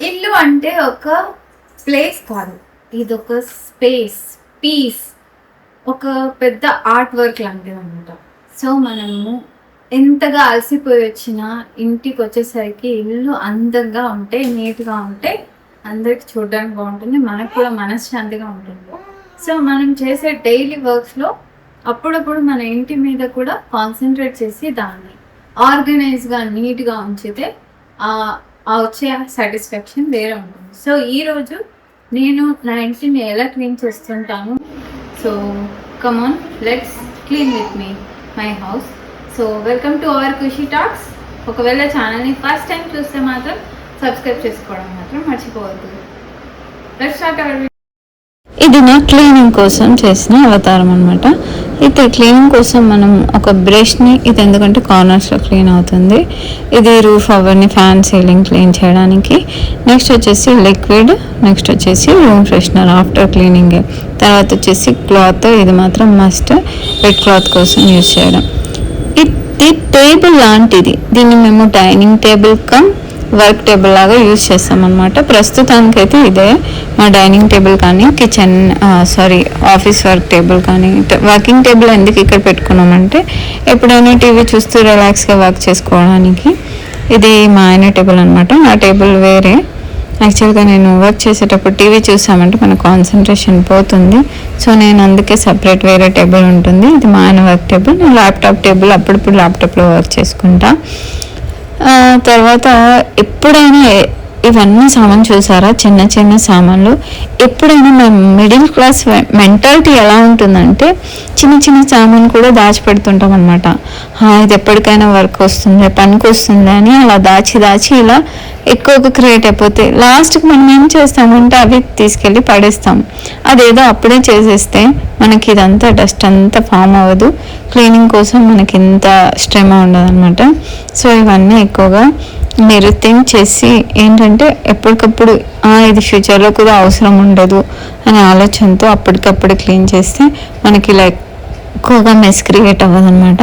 ఇల్లు అంటే ఒక ప్లేస్ కాదు, ఇది ఒక స్పేస్, పీస్, ఒక పెద్ద ఆర్ట్ వర్క్ లాంటిది అనమాట. సో మనము ఎంతగా అలసిపోయి వచ్చినా ఇంటికి వచ్చేసరికి ఇల్లు అందంగా ఉంటే, నీట్గా ఉంటే అందరికి చూడడానికి బాగుంటుంది, మనకు కూడా మనశ్శాంతిగా ఉంటుంది. సో మనం చేసే డైలీ వర్క్స్లో అప్పుడప్పుడు మన ఇంటి మీద కూడా కాన్సన్ట్రేట్ చేసి దాన్ని ఆర్గనైజ్గా నీట్గా ఉంచితే వచ్చే సాటిస్ఫాక్షన్ వేరే ఉంటుంది. సో ఈరోజు నేను నా ఇంటిని ఎలా క్లీన్ చేస్తుంటాను. So come on, let's clean with me my house. So welcome to our Khushi talks. ఒకవేళ ఛానల్ని ఫస్ట్ టైం చూస్తే మాత్రం సబ్స్క్రైబ్ చేసుకోవడం మాత్రం మర్చిపోవద్దు. Let's start our. ఇది నా క్లీనింగ్ కోసం చేసిన అవతారం అనమాట. అయితే క్లీనింగ్ కోసం మనం ఒక బ్రష్ని, ఇది ఎందుకంటే కార్నర్స్లో క్లీన్ అవుతుంది, ఇది రూఫ్ అవన్నీ ఫ్యాన్ సీలింగ్ క్లీన్ చేయడానికి. నెక్స్ట్ వచ్చేసి లిక్విడ్, నెక్స్ట్ వచ్చేసి రూమ్ ఫ్రెషనర్ ఆఫ్టర్ క్లీనింగ్. తర్వాత వచ్చేసి క్లాత్, ఇది మాత్రం మస్ట్ వెట్ క్లాత్ కోసం యూజ్ చేయడం. ఇది టేబుల్ లాంటిది, దీన్ని మేము dining table come work table లాగా యూజ్ చేస్తామన్నమాట. ప్రస్తుతానికైతే ఇదే మా డైనింగ్ టేబుల్ కానీ ఆఫీస్ వర్క్ టేబుల్ కానీ. వర్కింగ్ టేబుల్ ఎందుకు ఇక్కడ పెట్టుకున్నామంటే ఎప్పుడైనా టీవీ చూస్తూ రిలాక్స్గా వర్క్ చేసుకోవడానికి. ఇది మా ఆయన టేబుల్ అనమాట, నా టేబుల్ వేరే. యాక్చువల్గా నేను వర్క్ చేసేటప్పుడు టీవీ చూసామంటే మన కాన్సన్ట్రేషన్ పోతుంది. సో నేను అందుకే సపరేట్ వేరే టేబుల్ ఉంటుంది. ఇది మా ఆయన వర్క్ టేబుల్. నేను ల్యాప్టాప్ టేబుల్ అప్పుడప్పుడు ల్యాప్టాప్లో వర్క్ చేసుకుంటా. తర్వాత ఎప్పుడైనా ఇవన్నీ సామాన్ చూసారా, చిన్న చిన్న సామాన్లు. ఎప్పుడైనా మేము మిడిల్ క్లాస్ మెంటాలిటీ ఎలా ఉంటుందంటే చిన్న చిన్న సామాన్ కూడా దాచిపెడుతుంటాం అనమాట. ఇది ఎప్పటికైనా వర్క్ వస్తుంది, పనికి వస్తుంది అని అలా దాచి దాచి ఇలా ఎక్కువగా క్రియేట్ అయిపోతాయి. లాస్ట్కి మనం ఏం చేస్తామంటే అవి తీసుకెళ్ళి పడేస్తాం. అదేదో అప్పుడే చేసేస్తే మనకి ఇదంతా డస్ట్ అంతా ఫామ్ అవ్వదు, క్లీనింగ్ కోసం మనకి ఇంత శ్రమ ఉండదు అనమాట. సో ఇవన్నీ ఎక్కువగా మీరు థింక్ చేసి ఏంటంటే ఎప్పటికప్పుడు ఇది ఫ్యూచర్లో కూడా అవసరం ఉండదు అనే ఆలోచనతో అప్పటికప్పుడు క్లీన్ చేస్తే మనకి ఇలా ఎక్కువగా మెస్ క్రియేట్ అవ్వదు అనమాట.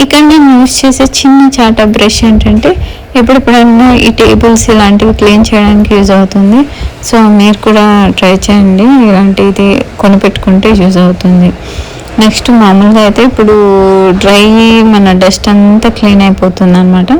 ఇక్కడ నేను యూజ్ చేసే చిన్న చాటా బ్రష్ ఏంటంటే ఎప్పుడెప్పుడైనా ఈ టేబుల్స్ ఇలాంటివి క్లీన్ చేయడానికి యూజ్ అవుతుంది. సో మీరు కూడా ట్రై చేయండి, ఇలాంటిది కొనిపెట్టుకుంటే యూజ్ అవుతుంది. నెక్స్ట్ మామూలుగా అయితే ఇప్పుడు డ్రై మన డస్ట్ అంతా క్లీన్ అయిపోతుంది అనమాట.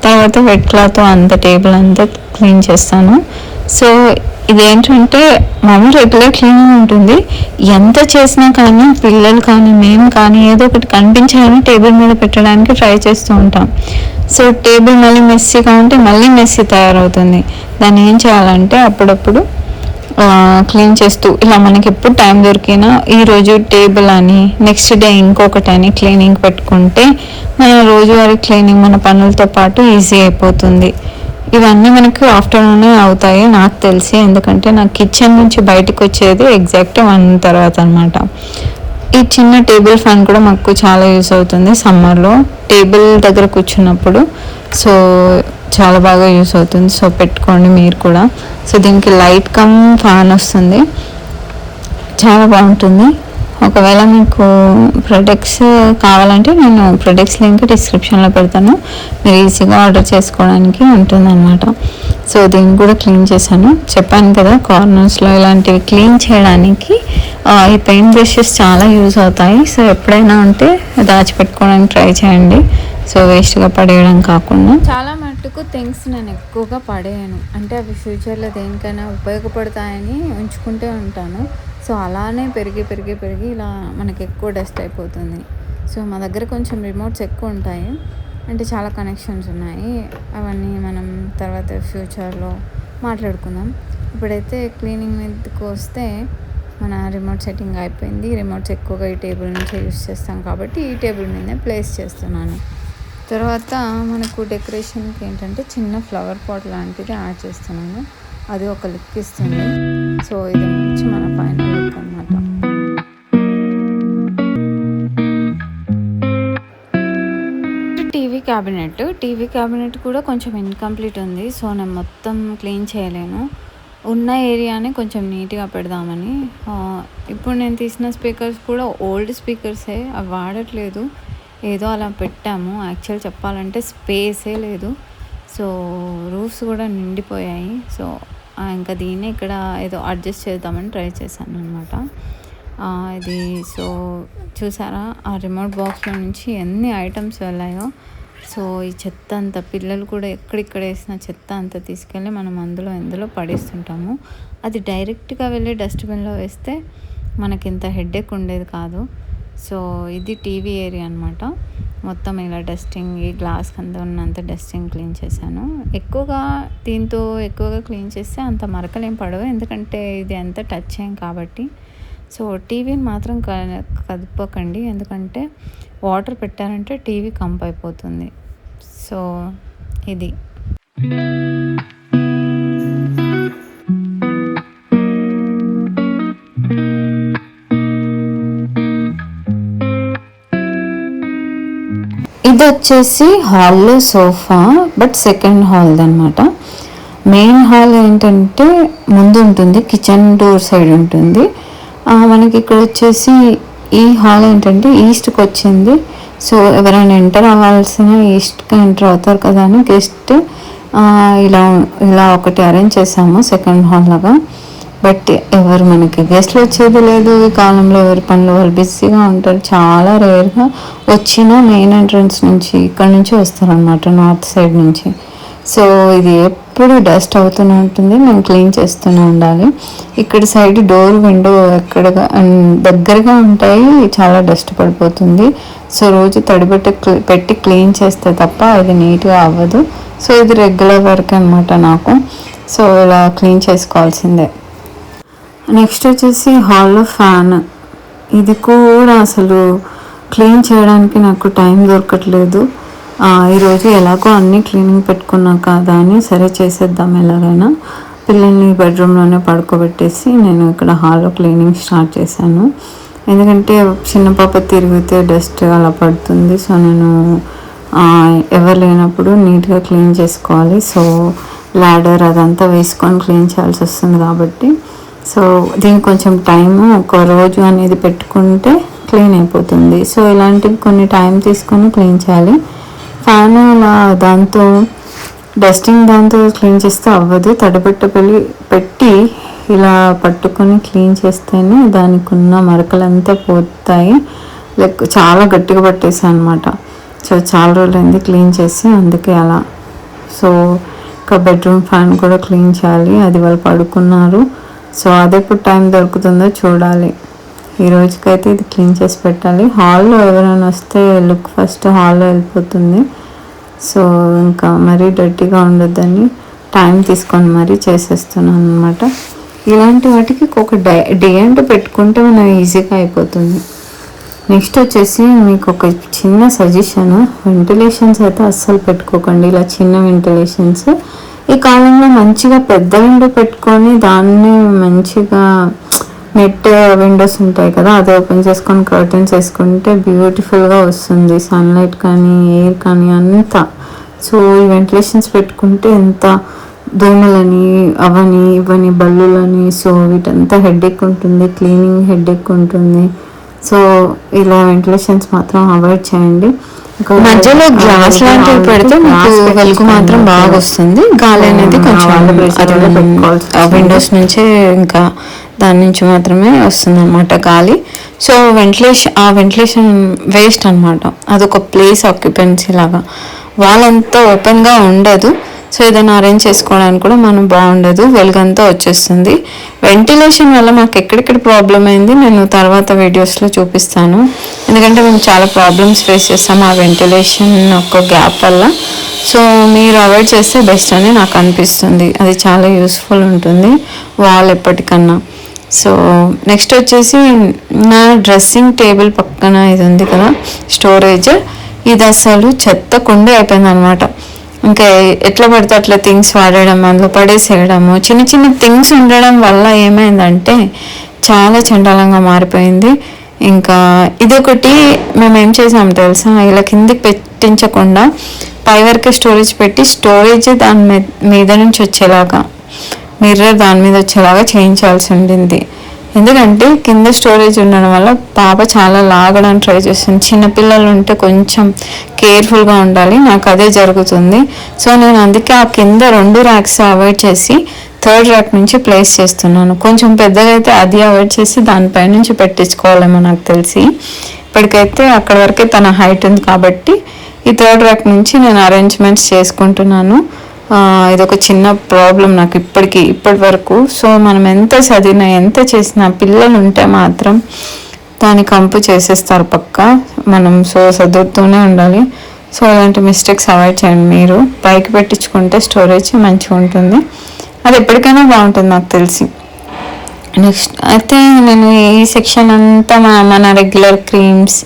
తర్వాత వెట్ క్లాత్ అంత టేబుల్ అంతా క్లీన్ చేస్తాను. సో ఇదేంటంటే మామూలు రెగ్యులర్ క్లీనింగ్ ఉంటుంది. ఎంత చేసినా కానీ పిల్లలు కానీ మేము కానీ ఏదో ఒకటి కనిపించాలని టేబుల్ మీద పెట్టడానికి ట్రై చేస్తూ ఉంటాం. సో టేబుల్ మళ్ళీ మెస్సీగా ఉంటే మళ్ళీ మెస్సీ తయారవుతుంది. దాన్ని ఏం చేయాలంటే అప్పుడప్పుడు క్లీన్ చేస్తూ ఇలా మనకి ఎప్పుడు టైం దొరికినా ఈరోజు టేబుల్ అని నెక్స్ట్ డే ఇంకొకటి అని క్లీనింగ్ పెట్టుకుంటే మన రోజువారీ క్లీనింగ్ మన పనులతో పాటు ఈజీ అయిపోతుంది. ఇవన్నీ మనకి ఆఫ్టర్నూనే అవుతాయి నాకు తెలిసి, ఎందుకంటే నాకు కిచెన్ నుంచి బయటకు వచ్చేది ఎగ్జాక్ట్ 1 తర్వాత అనమాట. ఈ చిన్న టేబుల్ ఫ్యాన్ కూడా మాకు చాలా యూస్ అవుతుంది సమ్మర్లో టేబుల్ దగ్గర కూర్చున్నప్పుడు. సో చాలా బాగా యూస్ అవుతుంది. సో పెట్టుకోండి మీరు కూడా. సో దీనికి లైట్ కమ్ ఫ్యాన్ వస్తుంది, చాలా బాగుంటుంది. ఒకవేళ మీకు ప్రొడక్ట్స్ కావాలంటే నేను ప్రొడక్ట్స్ లింక్ డిస్క్రిప్షన్లో పెడతాను, మీరు ఈజీగా ఆర్డర్ చేసుకోవడానికి ఉంటుందన్నమాట. సో దీన్ని కూడా క్లీన్ చేశాను, చెప్పాను కదా కార్నర్స్లో ఇలాంటివి క్లీన్ చేయడానికి ఈ పెయింట్ బ్రషెస్ చాలా యూజ్ అవుతాయి. సో ఎప్పుడైనా ఉంటే దాచిపెట్టుకోవడానికి ట్రై చేయండి, సో వేస్ట్గా పడేయడం కాకుండా. చాలా మట్టుకు థింగ్స్ నేను ఎక్కువగా పడేయను, అంటే అవి ఫ్యూచర్లో దేనికైనా ఉపయోగపడతాయని ఉంచుకుంటే ఉంటాను. సో అలానే పెరిగి పెరిగి పెరిగి ఇలా మనకి ఎక్కువ డస్ట్ అయిపోతుంది. సో మా దగ్గర కొంచెం రిమోట్స్ ఎక్కువ ఉంటాయి, అంటే చాలా కనెక్షన్స్ ఉన్నాయి. అవన్నీ మనం తర్వాత ఫ్యూచర్లో మాట్లాడుకుందాం. ఇప్పుడైతే క్లీనింగ్ మీదకి వస్తే మన రిమోట్ సెట్టింగ్ అయిపోయింది. రిమోట్స్ ఎక్కువగా ఈ టేబుల్ నుంచే యూస్ చేస్తాం కాబట్టి ఈ టేబుల్ మీదే ప్లేస్ చేస్తున్నాను. తర్వాత మనకు డెకరేషన్కి ఏంటంటే చిన్న ఫ్లవర్ పాట్ లాంటిది యాడ్ చేస్తున్నాను, అది ఒక లుక్ ఇస్తుంది. సో ఇది మంచి మన ఫైనల్ లుక్ అనమాట. టీవీ క్యాబినెట్ కూడా కొంచెం ఇన్కంప్లీట్ ఉంది. సో నేను మొత్తం క్లీన్ చేయలేను, ఉన్న ఏరియాని కొంచెం నీట్గా పెడదామని. ఇప్పుడు నేను తీసిన స్పీకర్స్ కూడా ఓల్డ్ స్పీకర్సే, అవి వాడట్లేదు, ఏదో అలా పెట్టాము. యాక్చువల్ చెప్పాలంటే స్పేసే లేదు. సో రూఫ్స్ కూడా నిండిపోయాయి. సో ఇంకా దీన్ని ఇక్కడ ఏదో అడ్జస్ట్ చేద్దామని ట్రై చేశాను అనమాట. ఇది సో చూసారా ఆ రిమోట్ బాక్స్లో నుంచి ఎన్ని ఐటమ్స్ వెళ్ళాయో. సో ఈ చెత్త అంతా పిల్లలు కూడా ఎక్కడిక్కడ వేసిన చెత్త అంతా తీసుకెళ్ళి మనం ఎందులో పడేస్తుంటాము. అది డైరెక్ట్గా వెళ్ళి డస్ట్బిన్లో వేస్తే మనకి ఇంత హెడేక్ ఉండేది కాదు. సో ఇది టీవీ ఏరియా అనమాట. మొత్తం ఇలా డస్టింగ్, ఈ గ్లాస్ కింద ఉన్నంత డస్టింగ్ క్లీన్ చేశాను. దీంతో ఎక్కువగా క్లీన్ చేస్తే అంత మరకలేం పడవు, ఎందుకంటే ఇది అంత టచ్ అయ్యాం కాబట్టి. సో టీవీని మాత్రం కదపకండి, ఎందుకంటే వాటర్ పెట్టారంటే టీవీ కంప్ అయిపోతుంది. సో ఇది ఇది వచ్చేసి హాల్లో సోఫా, బట్ సెకండ్ హాల్ అనమాట. మెయిన్ హాల్ ఏంటంటే ముందు ఉంటుంది, కిచెన్ డోర్ సైడ్ ఉంటుంది. మనకి ఇక్కడ వచ్చేసి ఈ హాల్ ఏంటంటే ఈస్ట్కి వచ్చింది. సో ఎవరైనా ఎంటర్ అవ్వాల్సిన ఈస్ట్కి ఎంటర్ అవుతారు కదా అని గెస్ట్ ఇలా ఒకటి అరేంజ్ చేసాము సెకండ్ హాల్ లాగా. బట్ ఎవరు మనకి గెస్ట్లు వచ్చేది లేదు ఈ కాలంలో, ఎవరి పనులు వాళ్ళు బిజీగా ఉంటారు. చాలా రేర్గా వచ్చిన మెయిన్ ఎంట్రన్స్ నుంచి ఇక్కడ నుంచి వస్తారనమాట, నార్త్ సైడ్ నుంచి. సో ఇది ఎప్పుడు డస్ట్ అవుతూనే ఉంటుంది, మేము క్లీన్ చేస్తూనే ఉండాలి. ఇక్కడ సైడ్ డోర్ విండో దగ్గరగా ఉంటాయి, చాలా డస్ట్ పడిపోతుంది. సో రోజు పెట్టి క్లీన్ చేస్తే తప్ప అది నీట్గా అవ్వదు. సో ఇది రెగ్యులర్ వర్క్ అనమాట నాకు. సో ఇలా క్లీన్ చేసుకోవాల్సిందే. నెక్స్ట్ వచ్చేసి హాల్లో ఫ్యాన్. ఇది కూడా అసలు క్లీన్ చేయడానికి నాకు టైం దొరకట్లేదు. ఈరోజు ఎలాగో అన్నీ క్లీనింగ్ పెట్టుకున్నా కదా అని సరే చేసేద్దాం ఎలాగైనా. పిల్లల్ని బెడ్రూమ్లోనే పడుకోబెట్టేసి నేను ఇక్కడ హాల్లో క్లీనింగ్ స్టార్ట్ చేశాను. ఎందుకంటే చిన్న పాప తిరిగితే డస్ట్ అలా పడుతుంది. సో నేను ఎవరు లేనప్పుడు నీట్గా క్లీన్ చేసుకోవాలి. సో ల్యాడర్ అదంతా వేసుకొని క్లీన్ చేయాల్సి వస్తుంది కాబట్టి, సో దీనికి కొంచెం టైము, ఒక రోజు అనేది పెట్టుకుంటే క్లీన్ అయిపోతుంది. సో ఇలాంటివి కొన్ని టైం తీసుకొని క్లీన్ చేయాలి. ఫ్యాన్ అలా దాంతో క్లీన్ చేస్తే అవ్వదు. పెట్టి ఇలా పట్టుకొని క్లీన్ చేస్తేనే దానికి ఉన్న మరకలంతా పోతాయి. చాలా గట్టిగా పట్టేసాయి అనమాట. సో చాలా రోజులైంది క్లీన్ చేసి, అందుకే అలా. సో ఇంకా బెడ్రూమ్ ఫ్యాన్ కూడా క్లీన్ చేయాలి, అది వాళ్ళు పడుకున్నారు. సో అది ఎప్పుడు టైం దొరుకుతుందో చూడాలి. ఈ రోజుకైతే ఇది క్లీన్ చేసి పెట్టాలి. హాల్లో ఎవరైనా వస్తే లుక్ ఫస్ట్ హాల్లో వెళ్ళిపోతుంది. సో ఇంకా మరీ డర్టీగా ఉండొద్దని టైం తీసుకొని మరీ చేసేస్తున్నాను అనమాట. ఇలాంటి వాటికి ఒక డే అంటూ పెట్టుకుంటే మనం ఈజీగా అయిపోతుంది. నెక్స్ట్ వచ్చేసి మీకు ఒక చిన్న సజెషన్, వెంటిలేషన్స్ అయితే అస్సలు పెట్టుకోకండి, ఇలా చిన్న వెంటిలేషన్స్. ఈ కాలంలో మంచిగా పెద్ద విండో పెట్టుకొని దాన్ని మంచిగా నెట్ విండోస్ ఉంటాయి కదా, అది ఓపెన్ చేసుకొని కర్టెన్స్ వేసుకుంటే బ్యూటిఫుల్గా వస్తుంది సన్లైట్ కానీ ఎయిర్ కానీ అంతా. సో ఈ వెంటిలేషన్స్ పెట్టుకుంటే ఎంత దోమలని ఇవని బల్లులని, సో వీటంతా హెడేక్ ఉంటుంది, క్లీనింగ్ హెడేక్ ఉంటుంది. సో ఇలా వెంటిలేషన్స్ మాత్రం అవాయిడ్ చేయండి. మధ్యలో గ్లాస్ లాంటివి పెడితే మీకు వెలుగు మాత్రం బాగా వస్తుంది. గాలి అనేది కొంచెం విండోస్ నుంచే ఇంకా దాని నుంచి మాత్రమే వస్తుంది అనమాట గాలి. సో వెంటిలేషన్ వేస్ట్ అనమాట, అదొక ప్లేస్ ఆక్యుపెన్సీ లాగా. వాళ్ళంతా ఓపెన్గా ఉండదు. సో ఏదైనా అరేంజ్ చేసుకోవడానికి కూడా మనం బాగుండదు, వెలుగంతా వచ్చేస్తుంది. వెంటిలేషన్ వల్ల మాకు ఎక్కడెక్కడ ప్రాబ్లం అయింది నేను తర్వాత వీడియోస్లో చూపిస్తాను. ఎందుకంటే మేము చాలా ప్రాబ్లమ్స్ ఫేస్ చేస్తాము ఆ వెంటిలేషన్ ఒక గ్యాప్ వల్ల. సో మీరు అవాయిడ్ చేస్తే బెస్ట్ అని నాకు అనిపిస్తుంది, అది చాలా యూస్ఫుల్ ఉంటుంది వాల్ ఎప్పటికన్నా. సో నెక్స్ట్ వచ్చేసి నా డ్రెస్సింగ్ టేబుల్ పక్కన ఇది ఉంది కదా స్టోరేజ్, ఇది అసలు చెత్త కుండ అయిపోయింది అనమాట. ఇంకా ఎట్లా పడితే అట్లా థింగ్స్ వాడడం, అందులో పడేసేయడము, చిన్న చిన్న థింగ్స్ ఉండడం వల్ల ఏమైందంటే చాలా చండాలంగా మారిపోయింది. ఇంకా ఇదొకటి మేము ఏం చేసాం తెలుసా, ఇలా కిందికి పెట్టించకుండా పై వరకే స్టోరేజ్ పెట్టి స్టోరేజ్ దాని మీద నుంచి వచ్చేలాగా, మిర్రర్ దాని మీద వచ్చేలాగా చేయించాల్సి ఉండింది. ఎందుకంటే కింద స్టోరేజ్ ఉండడం వల్ల పాప చాలా లాగడానికి ట్రై చేస్తుంది. చిన్నపిల్లలు ఉంటే కొంచెం కేర్ఫుల్గా ఉండాలి, నాకు అదే జరుగుతుంది. సో నేను అందుకే ఆ కింద 2 ర్యాక్స్ అవాయిడ్ చేసి 3rd ర్యాక్ నుంచి ప్లేస్ చేస్తున్నాను. కొంచెం పెద్దగా అయితే అది అవాయిడ్ చేసి దానిపై నుంచి పెట్టించుకోవాలేమో నాకు తెలిసి. ఇప్పటికైతే అక్కడ వరకే తన హైట్ ఉంది కాబట్టి ఈ 3rd ర్యాక్ నుంచి నేను అరేంజ్మెంట్స్ చేసుకుంటున్నాను. ఇది ఒక చిన్న ప్రాబ్లం నాకు ఇప్పటి వరకు. సో మనం ఎంత చదివినా ఎంత చేసినా పిల్లలు ఉంటే మాత్రం దాని కంపు చేసేస్తారు పక్క. మనం సర్దుతూనే ఉండాలి. సో అలాంటి మిస్టేక్స్ అవాయిడ్ చేయండి. మీరు పైకి పెట్టించుకుంటే స్టోరేజ్ మంచిగా ఉంటుంది, అది ఎప్పటికైనా బాగుంటుంది నాకు తెలిసి. నెక్స్ట్ అయితే నేను ఈ సెక్షన్ అంతా మన రెగ్యులర్ క్రీమ్స్,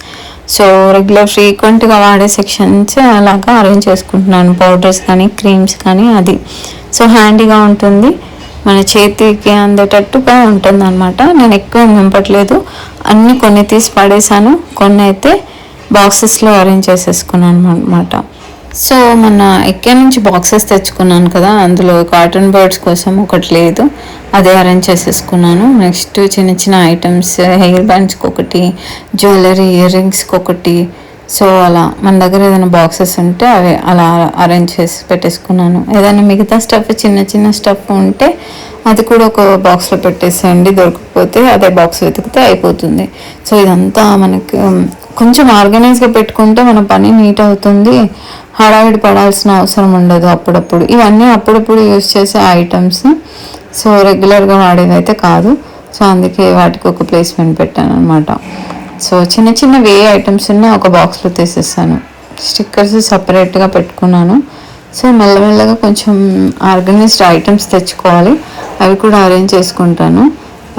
సో రెగ్యులర్ ఫ్రీక్వెంట్గా వాడే సెక్షన్స్ అలాగా అరేంజ్ చేసుకుంటున్నాను. పౌడర్స్ కానీ క్రీమ్స్ కానీ, అది సో హ్యాండీగా ఉంటుంది, మన చేతికి అందేటట్టుగా ఉంటుంది అనమాట. నేను ఎక్కువ నింపట్లేదు, కొన్ని తీసి పడేసాను, కొన్ని అయితే బాక్సెస్లో అరేంజ్ చేసేసుకున్నాను అనమాట. సో మన ఎక్కడ నుంచి బాక్సెస్ తెచ్చుకున్నాను కదా, అందులో కాటన్ బర్డ్స్ కోసం ఒకటి లేదు, అదే అరేంజ్ చేసేసుకున్నాను. నెక్స్ట్ చిన్న చిన్న ఐటమ్స్, హెయిర్ బ్యాండ్స్కి ఒకటి, జ్యువెలరీ, ఇయర్ రింగ్స్కి ఒకటి. సో అలా మన దగ్గర ఏదైనా బాక్సెస్ ఉంటే అవి అలా అరేంజ్ చేసి పెట్టేసుకున్నాను. ఏదైనా మిగతా స్టఫ్, చిన్న చిన్న స్టఫ్ ఉంటే అది కూడా ఒక బాక్స్లో పెట్టేసేయండి, దొరకకపోతే అదే బాక్స్ వెతికితే అయిపోతుంది. సో ఇదంతా మనకి కొంచెం ఆర్గనైజ్గా పెట్టుకుంటే మన పని నీట్ అవుతుంది, హడావిడి పడాల్సిన అవసరం ఉండదు. అప్పుడప్పుడు ఇవన్నీ అప్పుడప్పుడు యూజ్ చేసే ఐటమ్స్, సో రెగ్యులర్గా వాడేది అయితే కాదు. సో అందుకే వాటికి ఒక ప్లేస్మెంట్ పెట్టాను అనమాట. సో చిన్న చిన్నవి ఏ ఐటమ్స్ ఉన్నా ఒక బాక్స్లో తీసేస్తాను. స్టిక్కర్స్ సపరేట్గా పెట్టుకున్నాను. సో మెల్లమెల్లగా కొంచెం ఆర్గనైజ్డ్ ఐటమ్స్ తెచ్చుకోవాలి, అవి కూడా అరేంజ్ చేసుకుంటాను.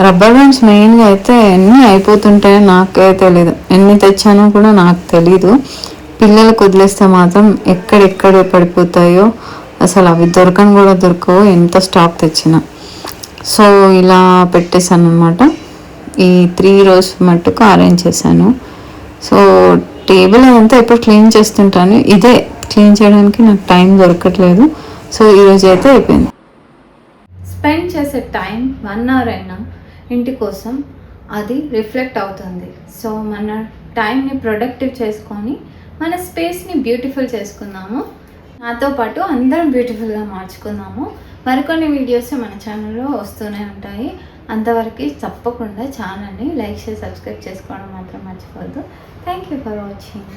రబ్బర్ బ్యాండ్స్ మెయిన్గా అయితే ఎన్ని అయిపోతుంటాయో నాకే తెలీదు, ఎన్ని తెచ్చానో కూడా నాకు తెలీదు. పిల్లలకు వదిలేస్తే మాత్రం ఎక్కడెక్కడ పడిపోతాయో, అసలు అవి దొరకని కూడా దొరకవు ఎంత స్టాక్ తెచ్చినా. సో ఇలా పెట్టేశాను అనమాట. ఈ 3 rows మట్టుకు అరేంజ్ చేశాను. సో టేబుల్ అదంతా ఎప్పుడు క్లీన్ చేస్తుంటాను, ఇదే క్లీన్ చేయడానికి నాకు టైం దొరకట్లేదు. సో ఈరోజు అయితే అయిపోయింది. స్పెండ్ చేసే టైం 1 hour అయినా ఇంటి కోసం అది రిఫ్లెక్ట్ అవుతుంది. సో మన టైంని ప్రొడక్టివ్ చేసుకొని మన స్పేస్ని బ్యూటిఫుల్ చేసుకుందాము, నాతో పాటు అందరం బ్యూటిఫుల్గా మార్చుకుందాము. మరికొన్ని వీడియోస్ మన ఛానల్లో వస్తూనే ఉంటాయి. అంతవరకు తప్పకుండా ఛానల్ని లైక్ చేసి సబ్స్క్రైబ్ చేసుకోవడం మాత్రం మర్చిపోవద్దు. Thank you for watching.